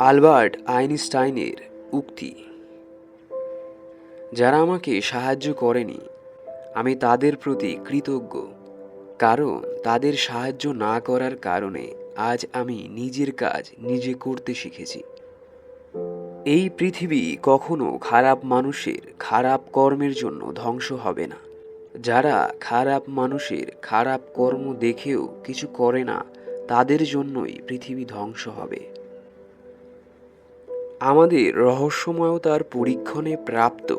Albert আইনস্টাইনের উক্তি, যারা আমাকে সাহায্য করেনি আমি তাদের প্রতি কৃতজ্ঞ, কারণ তাদের সাহায্য না করার কারণে আজ আমি নিজের কাজ নিজে করতে শিখেছি। এই পৃথিবী কখনো খারাপ মানুষের খারাপ কর্মের জন্য ধ্বংস হবে না। যারা খারাপ মানুষের খারাপ কর্ম দেখেও কিছু করে না, তাদের জন্যই পৃথিবী ধ্বংস হবে। আমাদের রহস্যময়তার পরীক্ষণে প্রাপ্ত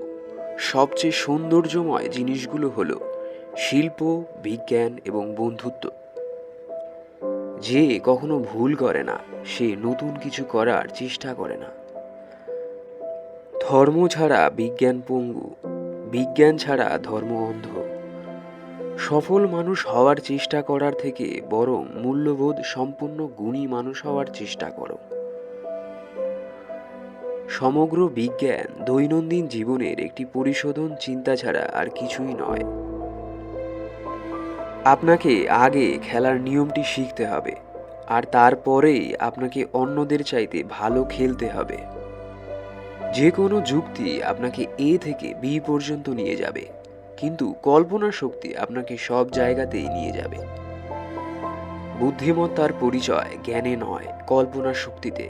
সবচেয়ে সৌন্দর্যময় জিনিসগুলো হলো শিল্প, বিজ্ঞান এবং বন্ধুত্ব। যে কখনো ভুল করে না সে নতুন কিছু করার চেষ্টা করে না। ধর্ম ছাড়া বিজ্ঞান পঙ্গু, বিজ্ঞান ছাড়া ধর্ম অন্ধ। সফল মানুষ হওয়ার চেষ্টা করার থেকে বরং মূল্যবোধ সম্পন্ন গুণী মানুষ হওয়ার চেষ্টা করো। সমগ্র বিজ্ঞান দৈনন্দিন জীবনের একটি পরিশোধন চিন্তা ছাড়া আর কিছুই নয়। আপনাকে আগে খেলার নিয়মটি শিখতে হবে, আর তারপরেই আপনাকে অন্যদের চাইতে ভালো খেলতে হবে। যে কোনো যুক্তি আপনাকে এ থেকে বি পর্যন্ত নিয়ে যাবে, কিন্তু কল্পনা শক্তি আপনাকে সব জায়গাতেই নিয়ে যাবে। বুদ্ধিমত্তার পরিচয় জ্ঞানে নয়, কল্পনা শক্তিতে।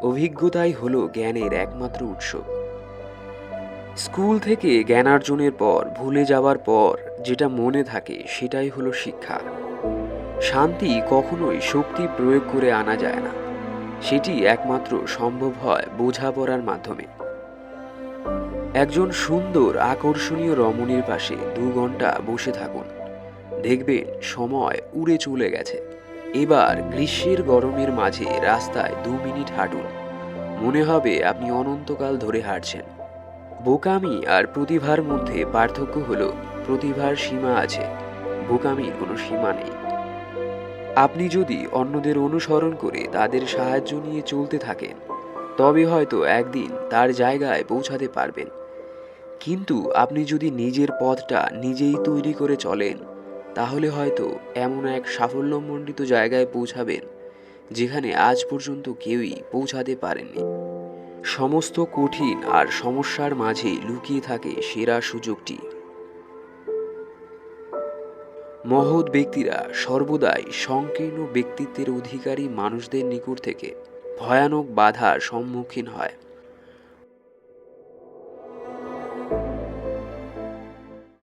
অভিজ্ঞতাই হলো জ্ঞানের একমাত্র উৎস। স্কুল থেকে জ্ঞানার্জনের পর ভুলে যাওয়ার পর যেটা মনে থাকে সেটাই হলো শিক্ষা। শান্তি কখনোই শক্তি প্রয়োগ করে আনা যায় না, সেটি একমাত্র সম্ভব হয় বোঝাপড়ার মাধ্যমে। একজন সুন্দর আকর্ষণীয় রমণীর পাশে 2 ঘন্টা বসে থাকুন, দেখবেন সময় উড়ে চলে গেছে। এবার গ্রীষ্মের গরমের মাঝে রাস্তায় 2 মিনিট হাঁটুন, মনে হবে আপনি অনন্তকাল ধরে হাঁটছেন। বোকামি আর প্রতিভার মধ্যে পার্থক্য হলো প্রতিভার সীমা আছে, বোকামির কোনো সীমা নেই। আপনি যদি অন্যদের অনুসরণ করে তাদের সাহায্য নিয়ে চলতে থাকেন, তবে হয়তো একদিন তার জায়গায় পৌঁছাতে পারবেন। কিন্তু আপনি যদি নিজের পথটা নিজেই তৈরি করে চলেন, তাহলে হয়তো এমন এক সাফল্যমণ্ডিত জায়গায় পৌঁছাবেন যেখানে আজ পর্যন্ত কেউই পৌঁছাতে পারেননি। সমস্ত কঠিন আর সমস্যার মাঝে লুকিয়ে থাকে সেরা সুযোগটি। মহৎ ব্যক্তিরা সর্বদাই সংকীর্ণ ব্যক্তিত্বের অধিকারী মানুষদের নিকট থেকে ভয়ানক বাধার সম্মুখীন হয়।